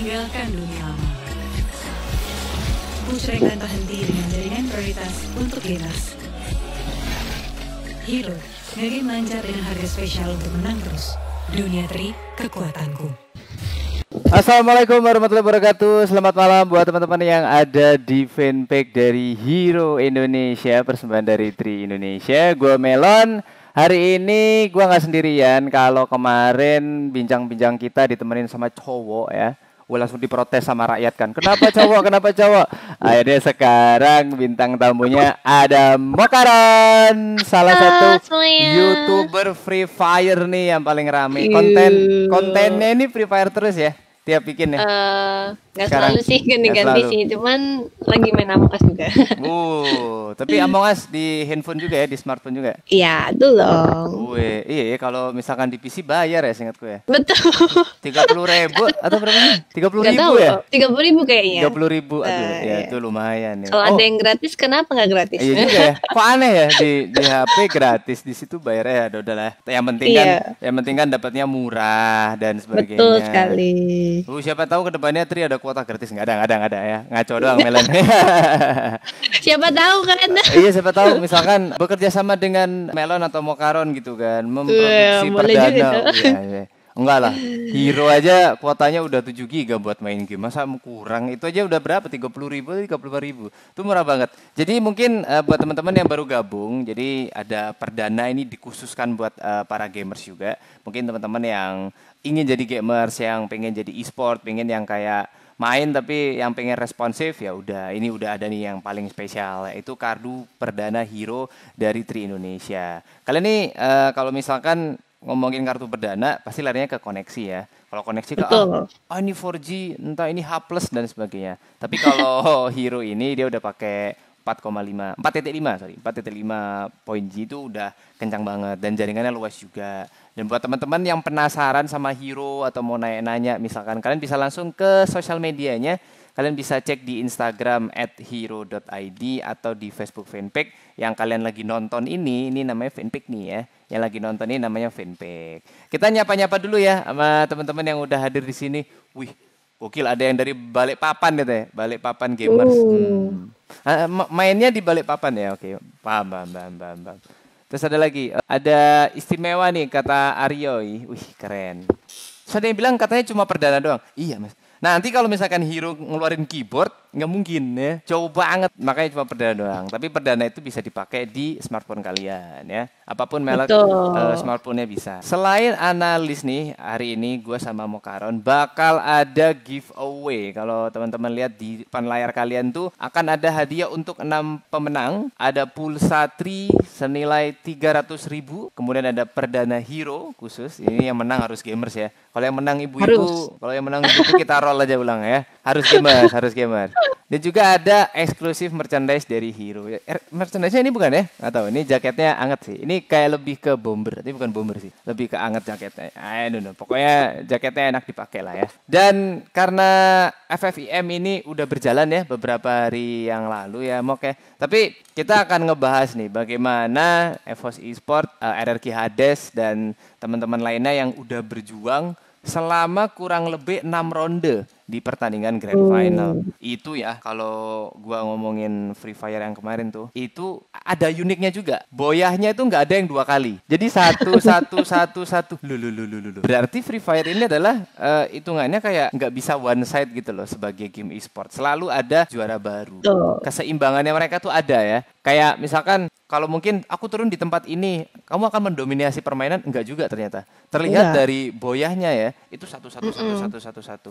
Tinggalkan dunia lama. Pushback tanpa henti dengan jaringan prioritas untuk gamers. Hero, game lancar dengan harga spesial untuk menang terus. Dunia Tri, kekuatanku. Assalamualaikum warahmatullahi wabarakatuh. Selamat malam buat teman-teman yang ada di fanpage dari Hero Indonesia, persembahan dari Tri Indonesia. Gue Melon. Hari ini gue nggak sendirian. Kalau kemarin bincang-bincang kita ditemenin sama cowok ya, gue langsung diprotes sama rakyat kan. Kenapa cowok? Kenapa cowok? Akhirnya sekarang bintang tamunya ada Mokaron, salah satu YouTuber Free Fire nih yang paling rame. Kontennya ini Free Fire terus ya, tiap bikin ya. Nggak selalu sih, ganti-ganti sih, cuman lagi main Among Us juga. Tapi Among Us di handphone juga ya, di smartphone juga. Iya, itu dong. Iya, kalau misalkan di PC bayar ya, seingatku ya. Betul. 30.000 atau berapa nih? 30.000 ya? 30.000 kayaknya. 30.000, aduh, ya itu lumayan ya. Kalau ada yang gratis, kenapa nggak gratis? Iya juga ya. Kok aneh ya, di HP gratis, di situ bayar ya. Udahlah. Yang penting kan dapatnya murah dan sebagainya. Betul sekali. Siapa tahu kedepannya Tri ada kuota gratis. Nggak ada ya. Ngaco doang Melon. Siapa tahu kan? Iya, siapa tahu misalkan bekerja sama dengan Melon atau Mokaron gitu kan, memproduksi perdana. Iya. Enggak lah, Hero aja kuotanya udah 7 giga buat main game. Masa kurang? Itu aja udah berapa? 30.000, 35.000. Itu murah banget. Jadi mungkin buat teman-teman yang baru gabung, jadi ada perdana ini dikhususkan buat para gamers juga. Mungkin teman-teman yang ingin jadi gamers, yang pengen jadi e-sport, pengen yang kayak main tapi yang pengen responsif, ya udah, ini udah ada nih yang paling spesial, yaitu kartu perdana Hero dari Tri Indonesia. Kalian nih kalau misalkan ngomongin kartu perdana pasti larinya ke koneksi ya. Kalau koneksi ke ini 4G, entah ini H+ dan sebagainya. Tapi kalau Hero ini dia udah pakai 4,5 4.5 G, itu udah kencang banget dan jaringannya luas juga. Dan buat teman-teman yang penasaran sama Hero atau mau nanya-nanya, misalkan kalian bisa langsung ke sosial medianya. Kalian bisa cek di Instagram @hero.id atau di Facebook fanpage yang kalian lagi nonton ini namanya fanpage nih ya. Yang lagi nonton ini namanya fanpage. Kita nyapa-nyapa dulu ya sama teman-teman yang udah hadir di sini. Wih, gokil, ada yang dari Balikpapan gitu ya, Balikpapan Gamers. Mainnya di Balikpapan ya, oke. Paham. Terus ada lagi, ada istimewa nih kata Aryo. Wih, keren. So, ada yang bilang katanya cuma perdana doang. Iya mas. Nah, nanti kalau misalkan Hero ngeluarin keyboard, nggak mungkin ya, jauh banget, makanya cuma perdana doang. Tapi perdana itu bisa dipakai di smartphone kalian ya, apapun merek smartphone-nya bisa. Selain analis nih, hari ini gue sama Mokaron bakal ada giveaway. Kalau teman-teman lihat di depan layar kalian tuh akan ada hadiah untuk 6 pemenang. Ada pulsa Tri senilai 300.000, kemudian ada perdana Hero khusus. Ini yang menang harus gamers ya. Kalau yang menang ibu-ibu, kita roll aja ulang ya. Harus gamers. Dan juga ada eksklusif merchandise dari Hero. Merchandise-nya ini bukan ya? Nggak tahu. Ini jaketnya anget sih. Ini kayak lebih ke bomber. Tapi bukan bomber sih. Lebih ke anget jaketnya. Pokoknya jaketnya enak dipakai lah ya. Dan karena FFIM ini udah berjalan ya beberapa hari yang lalu ya Mok ya. Tapi kita akan ngebahas nih bagaimana EVOS Esport, RRQ Hades dan teman-teman lainnya yang udah berjuang selama kurang lebih 6 ronde di pertandingan Grand Final. Itu ya, kalau gua ngomongin Free Fire yang kemarin tuh, itu ada uniknya juga. Boyahnya itu nggak ada yang 2 kali. Jadi satu. Berarti Free Fire ini adalah hitungannya kayak nggak bisa one side gitu loh sebagai game e-sport. Selalu ada juara baru. Keseimbangannya mereka tuh ada ya. Kayak misalkan kalau mungkin aku turun di tempat ini, kamu akan mendominasi permainan, enggak juga ternyata. Terlihat dari boyahnya ya, itu satu.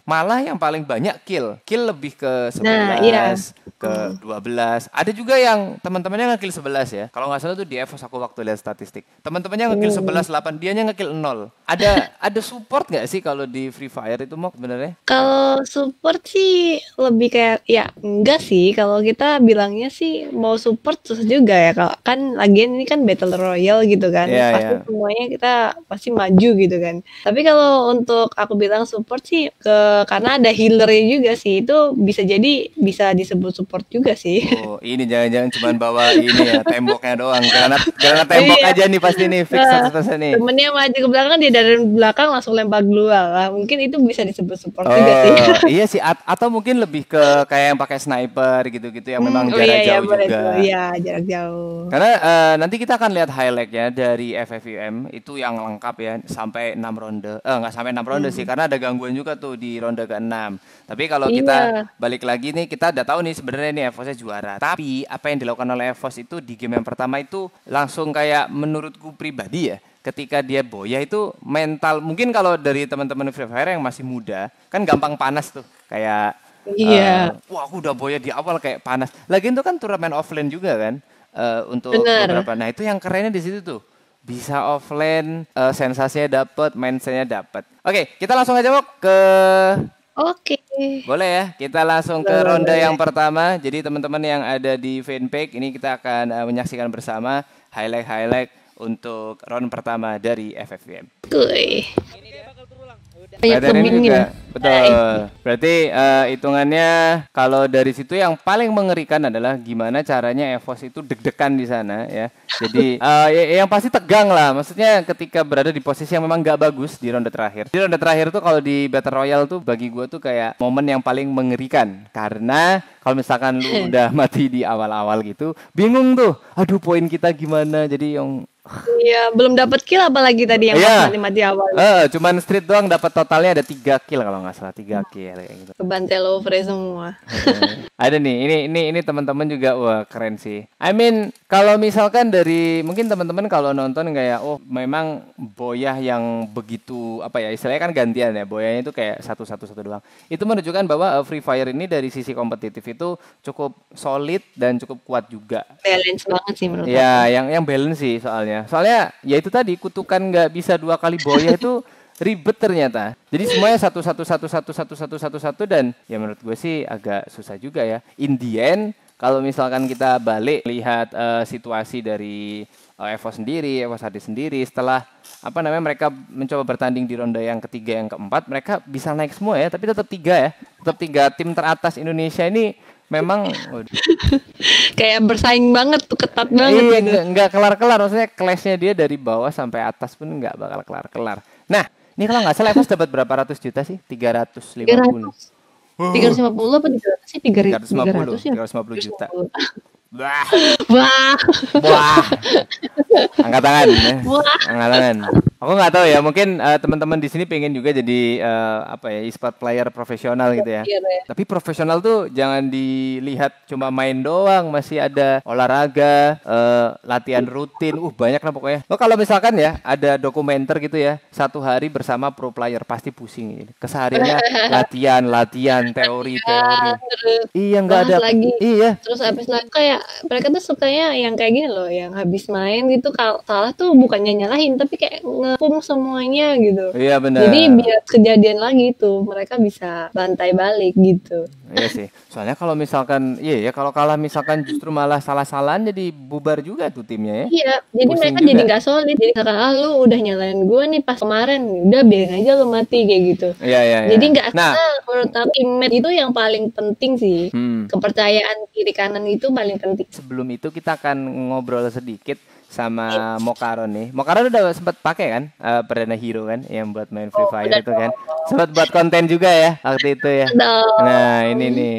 Malah yang paling banyak kill lebih ke 11, ke 12. Ada juga yang teman-temannya nge-kill 11 ya. Kalau nggak salah tuh di EVOS aku waktu lihat statistik. Teman-temannya nge-kill 11, 8, dianya nge-kill 0. Ada support nggak sih kalau di Free Fire itu Mok sebenarnya? Kalau support sih lebih kayak ya enggak sih. Kalau kita bilangnya sih mau support susah juga ya. Kalau kan lagian ini kan battle royale gitu kan. Pasti semuanya kita pasti maju gitu kan. Tapi kalau untuk aku bilang support sih karena ada ada healernya juga sih. Itu bisa jadi bisa disebut support juga sih. Oh, ini jangan-jangan cuma bawa ini ya, temboknya doang. Granat tembok aja nih pasti nih fix 100% nih. Temennya maju ke belakang, dia dari belakang langsung lempar global lah. Mungkin itu bisa disebut support juga sih. Iya sih, atau mungkin lebih ke kayak yang pakai sniper gitu-gitu yang memang jarak jauh juga. Iya, jarak jauh. Karena nanti kita akan lihat highlight-nya dari FFUM itu yang lengkap ya sampai 6 ronde. Nggak sampai 6 ronde sih, karena ada gangguan juga tuh di ronde ke-6. Tapi kalau kita balik lagi nih, kita udah tahu nih sebenarnya nih EVOS-nya juara. Tapi apa yang dilakukan oleh EVOS itu di game yang pertama itu langsung kayak menurutku pribadi ya, ketika dia boya itu mental, mungkin kalau dari teman-teman Free Fire yang masih muda kan gampang panas tuh, kayak wah aku udah boya di awal kayak panas. Lagian itu kan turnamen offline juga kan, untuk beberapa. Nah itu yang kerennya di situ tuh, bisa offline, sensasinya dapet, mindsetnya dapet. Oke, kita langsung aja ke boleh ya, kita langsung ke ronde yang pertama. Jadi teman-teman yang ada di fanpage ini kita akan menyaksikan bersama highlight untuk round pertama dari FFVM. Juga. Betul. Berarti hitungannya kalau dari situ yang paling mengerikan adalah gimana caranya EVOS itu deg-degan di sana ya. Jadi yang pasti tegang lah. Maksudnya ketika berada di posisi yang memang gak bagus di ronde terakhir. Di ronde terakhir tuh kalau di Battle Royale tuh bagi gue tuh kayak momen yang paling mengerikan. Karena kalau misalkan lu udah mati di awal-awal gitu, bingung tuh. Aduh poin kita gimana. Jadi yang iya, belum dapat kill apalagi tadi yang mati-mati awal. Cuman street doang dapat totalnya ada 3 kill kalau nggak salah, 3 kill kayak gitu. Kebantel over semua. Ada nih, ini teman-teman juga wah keren sih. I mean, kalau misalkan dari mungkin teman-teman kalau nonton kayak memang boyah yang begitu apa ya, istilahnya kan gantian ya, boyahnya itu kayak satu doang. Itu menunjukkan bahwa Free Fire ini dari sisi kompetitif itu cukup solid dan cukup kuat juga. Balance banget sih menurut aku. Ya, yang balance sih soalnya ya itu tadi kutukan nggak bisa 2 kali boya itu ribet ternyata. Jadi semuanya satu dan ya menurut gue sih agak susah juga ya. In the end kalau misalkan kita balik lihat situasi dari EVOS sendiri, EVOS HD sendiri setelah mereka mencoba bertanding di ronde yang ketiga, yang keempat, mereka bisa naik semua ya, tapi tetap 3 ya. Tetap 3 tim teratas Indonesia ini memang kayak bersaing banget tuh, ketat banget. Iya, nggak kelar-kelar. Maksudnya clash-nya dia dari bawah sampai atas pun nggak bakal kelar-kelar. Nah, ini kalau nggak salah EVOS dapat berapa ratus juta sih? 350. 350 apa 300 sih? 350 juta. Wah. Angkat tangan. Angkat tangan. Aku nggak tahu ya, mungkin teman-teman di sini pengen juga jadi e-sport player profesional gitu ya. Tapi profesional tuh jangan dilihat cuma main doang, masih ada olahraga, latihan rutin, banyak lah pokoknya. Kalau misalkan ya ada dokumenter gitu ya, 1 hari bersama pro player pasti pusing. Kesehariannya latihan, teori. Iya nggak ada lagi. Iya. Terus habis kayak mereka tuh sukanya yang kayak gini loh, yang habis main gitu salah tuh bukannya nyalahin, tapi kayak ngepung semuanya gitu. Iya benar. Jadi biar kejadian lagi tuh mereka bisa bantai balik gitu. Iya sih. Soalnya kalau misalkan kalau kalah misalkan justru malah salah-salahan jadi bubar juga tuh timnya ya. Iya, jadi pusing mereka juga. Jadi nggak solid. Jadi misalkan lu udah nyalain gue nih pas kemarin, udah biarin aja lu mati kayak gitu. Iya. Jadi nggak menurut aku teammate itu yang paling penting sih. Kepercayaan kiri kanan itu paling penting. Sebelum itu kita akan ngobrol sedikit sama Mokaron nih. Mokaron udah sempat pakai kan Perdana Hero kan yang buat main Free Fire itu kan. Sempat buat konten juga ya waktu itu ya. Nah, ini nih.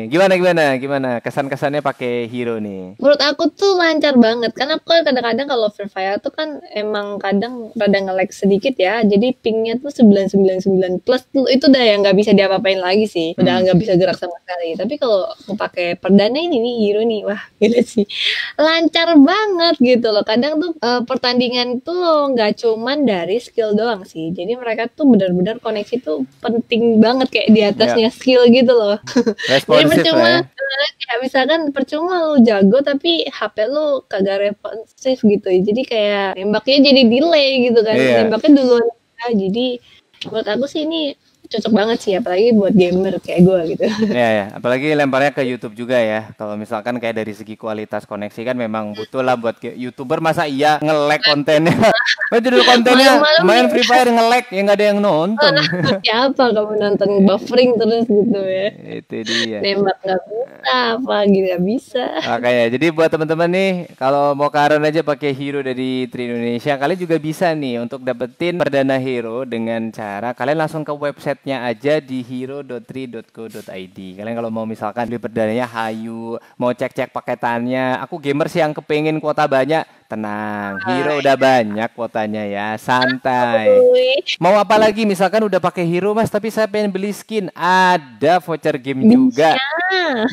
Gimana kesan-kesannya pakai Hero nih? Menurut aku tuh lancar banget. Karena aku kadang-kadang kalau Free Fire tuh kan emang kadang rada nge-lag sedikit ya. Jadi pingnya tuh 999 plus tuh itu udah yang nggak bisa diapa-apain lagi sih. Udah nggak bisa gerak sama sekali. Tapi kalau aku pakai Perdana ini nih Hero nih, wah gila sih. Lancar banget gitu loh. Kadang tuh pertandingan tuh nggak cuman dari skill doang sih. Jadi mereka tuh benar-benar koneksi tuh penting banget kayak di atasnya skill gitu loh. Jadi percuma kayak misalkan percuma lu jago tapi HP lu kagak responsif gitu. Jadi kayak nembaknya jadi delay gitu kan. Nembaknya duluan. Jadi menurut aku sih ini cocok banget sih, apalagi buat gamer kayak gue gitu. Ya, apalagi lemparnya ke YouTube juga ya. Kalau misalkan kayak dari segi kualitas koneksi kan memang butuh lah buat YouTuber, masa iya nge-lag kontennya. Judul kontennya Malam-malam main nih. Free Fire nge-lag ya nggak ada yang nonton. Siapa kamu nonton buffering terus gitu ya? Itu dia. Nembak nggak bisa, apa gitu nggak bisa. Makanya, jadi buat teman-teman nih, kalau mau karen aja pakai hero dari Tri Indonesia, kalian juga bisa nih untuk dapetin perdana hero dengan cara kalian langsung ke websitenya aja di hero.tri.co.id. Kalian kalau mau misalkan beli perdananya hayu, mau cek-cek paketannya, aku gamer sih yang kepengen kuota banyak, tenang, hero udah banyak kuotanya ya, santai. Wih, Mau apa lagi? Misalkan udah pakai hero mas, tapi saya pengen beli skin, ada voucher game juga.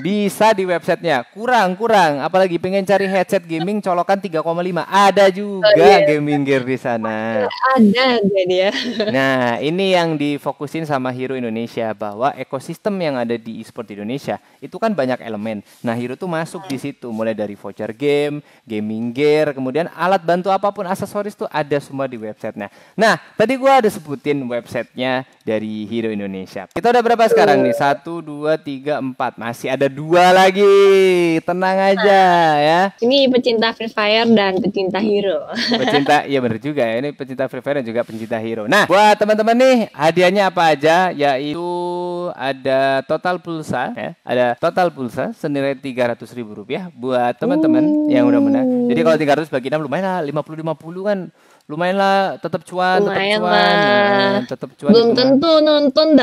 Bisa di websitenya. Kurang. Apalagi pengen cari headset gaming colokan 3,5. Ada juga gaming gear di sana. ada deh dia. Nah, ini yang difokusin sama Hero Indonesia, bahwa ekosistem yang ada di e-sport Indonesia itu kan banyak elemen. Nah, Hero tuh masuk di situ, mulai dari voucher game, gaming gear, kemudian alat bantu apapun, aksesoris tuh ada semua di websitenya. Nah, tadi gua ada sebutin websitenya dari Hero Indonesia. Kita udah berapa sekarang nih? 1, 2, 3, 4. Masih ada 2 lagi. Tenang aja ya. Ini pecinta Free Fire dan pecinta Hero. Pecinta, iya bener juga ya. Ini pecinta Free Fire dan juga pecinta Hero. Nah, buat teman-teman nih, hadiahnya apa aja? Yaitu ada total pulsa ya. Ada total pulsa senilai Rp300.000 buat teman-teman yang udah menang. Jadi kalau 300 bagi 6 lumayan lah, 50 kan lumayan lah, tetap cuan, Lumayan lah. tetap cuan. Belum itu mah. tentu nonton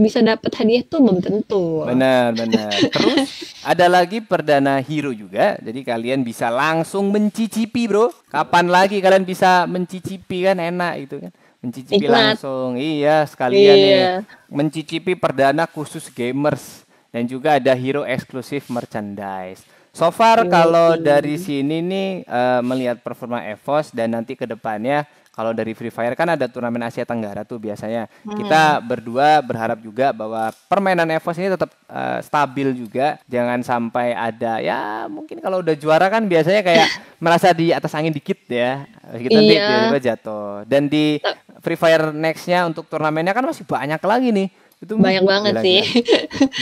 bisa dapat hadiah tuh belum tentu. Benar. Terus ada lagi perdana hero juga. Jadi kalian bisa langsung mencicipi, bro. Kapan lagi kalian bisa mencicipi, kan enak itu kan. Mencicipi Nikmat. langsung. Iya, sekalian nih. Iya. Mencicipi perdana khusus gamers. Dan juga ada hero eksklusif merchandise. So far kalau dari sini nih melihat performa EVOS dan nanti ke depannya, kalau dari Free Fire kan ada turnamen Asia Tenggara tuh biasanya. Kita berdua berharap juga bahwa permainan EVOS ini tetap stabil juga. Jangan sampai ada, ya mungkin kalau udah juara kan biasanya kayak merasa di atas angin dikit ya. Kita nanti Iya. tiba-tiba jatuh. Dan di Free Fire next-nya untuk turnamennya kan masih banyak lagi nih. Itu Banyak banget gila, sih.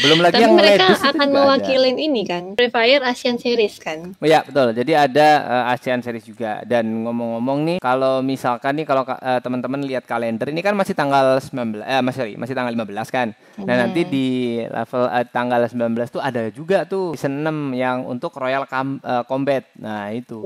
Belum lagi Tapi yang mereka Legends itu akan juga ada. mewakilin ini kan, Free Fire Asian Series kan. Oh ya betul. Jadi ada ASEAN Series juga. Dan ngomong-ngomong nih, kalau misalkan nih kalau teman-teman lihat kalender ini kan masih tanggal 19 masih tanggal 15 kan. Nah, nanti di level tanggal 19 tuh ada juga tuh season 6 yang untuk Royal Combat. Nah, itu.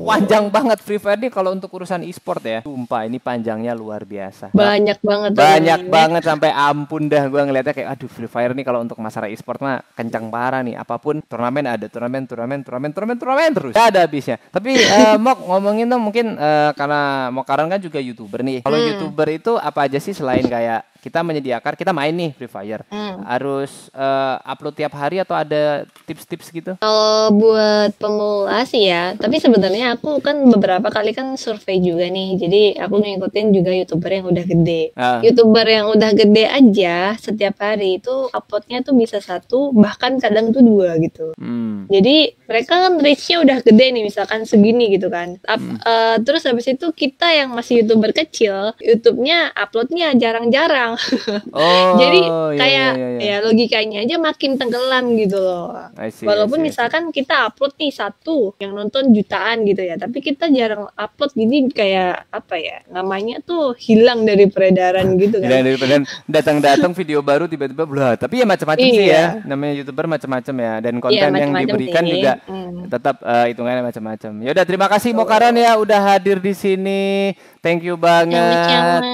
Panjang banget Free Fire nih kalau untuk urusan e-sport ya. Sumpah ini panjangnya luar biasa. Banyak banget. Banyak teman-teman. banget sampai ampun dah gua ngeliatnya kayak aduh Free Fire nih kalau untuk masalah e-sport mah kencang parah nih. Apapun turnamen ada turnamen terus. Gak ada habisnya. Tapi Mok ngomongin dong mungkin karena Mokaran kan juga YouTuber nih. Kalau YouTuber itu apa aja sih selain kayak kita menyediakan, kita main nih Free Fire. Harus upload tiap hari atau ada tips-tips gitu? Kalau buat pemula sih ya, tapi sebenarnya aku kan beberapa kali kan survei juga nih, jadi aku ngikutin juga YouTuber yang udah gede. YouTuber yang udah gede aja setiap hari itu uploadnya tuh bisa 1, bahkan kadang tuh 2 gitu. Jadi mereka kan reach-nya udah gede nih, misalkan segini gitu kan. Terus habis itu kita yang masih YouTuber kecil, YouTube-nya uploadnya jarang-jarang. Jadi kayak ya logikanya aja makin tenggelam gitu loh. Walaupun misalkan kita upload nih 1 yang nonton jutaan gitu ya, tapi kita jarang upload, jadi kayak apa ya, namanya tuh hilang dari peredaran gitu kan. Hilang dari peredaran, datang-datang video baru tiba-tiba belah. Tapi ya macam-macam sih ya, namanya YouTuber macam-macam ya, dan konten yang diberikan sih juga tetap hitungannya macam-macam. Ya udah, terima kasih Mokaran ya udah hadir di sini. Thank you banget.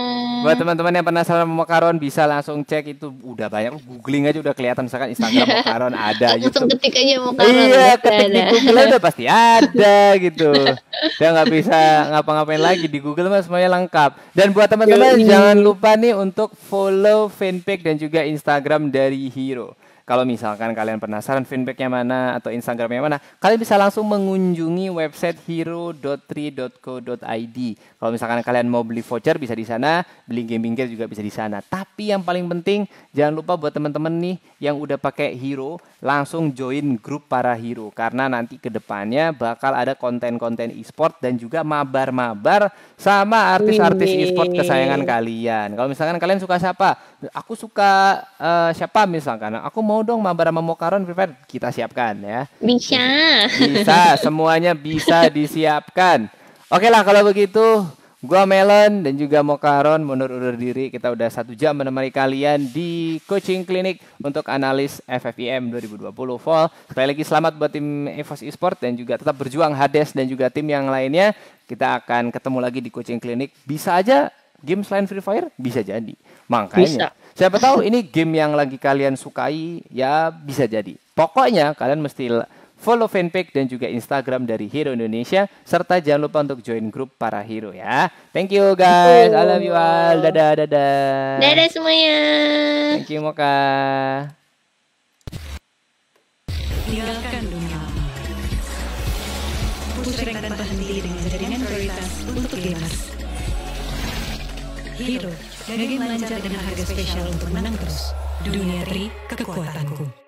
Buat teman-teman yang penasaran sama Mokaron bisa langsung cek, itu udah banyak, googling aja udah kelihatan, misalkan Instagram Mokaron ada, langsung YouTube. ketik aja Mokaron. Iya, ketik di Google udah pasti ada gitu. Udah nggak bisa ngapa-ngapain lagi, di Google mah semuanya lengkap. Dan buat teman-teman jangan lupa nih untuk follow fanpage dan juga Instagram dari Hero. Kalau misalkan kalian penasaran fanpage-nya mana atau Instagram-nya mana, kalian bisa langsung mengunjungi website hero.tri.co.id. Kalau misalkan kalian mau beli voucher bisa di sana, beli gaming gear juga bisa di sana. Tapi yang paling penting jangan lupa buat teman-teman nih yang udah pakai Hero, langsung join grup para hero, karena nanti ke depannya bakal ada konten-konten e-sport dan juga mabar-mabar sama artis-artis e-sport kesayangan kalian. Kalau misalkan kalian suka siapa? Aku suka siapa misalkan, aku mau dong mabar sama Mokaron Free Fire, kita siapkan ya. Bisa. Bisa, semuanya bisa disiapkan. Oke lah kalau begitu, gua Melon dan juga Mokaron undur diri. Kita udah 1 jam menemani kalian di coaching klinik untuk analis FFIM 2020 Fall. Sekali lagi selamat buat tim EVOS Esport dan juga tetap berjuang Hades dan juga tim yang lainnya. Kita akan ketemu lagi di coaching klinik. Bisa aja game selain Free Fire, bisa jadi. Makanya, siapa tahu ini game yang lagi kalian sukai, ya bisa jadi. Pokoknya kalian mesti follow fanpage dan juga Instagram dari Hero Indonesia, serta jangan lupa untuk join grup para hero ya. Thank you guys, I love you all, dadah. Dadah semuanya. Thank you Moka. Tinggalkan dunia. Push rank tanpa henti dengan jaringan prioritas untuk gamers. Hero, game lancar dengan harga spesial untuk menang terus. Dunia Tri, kekuatanku.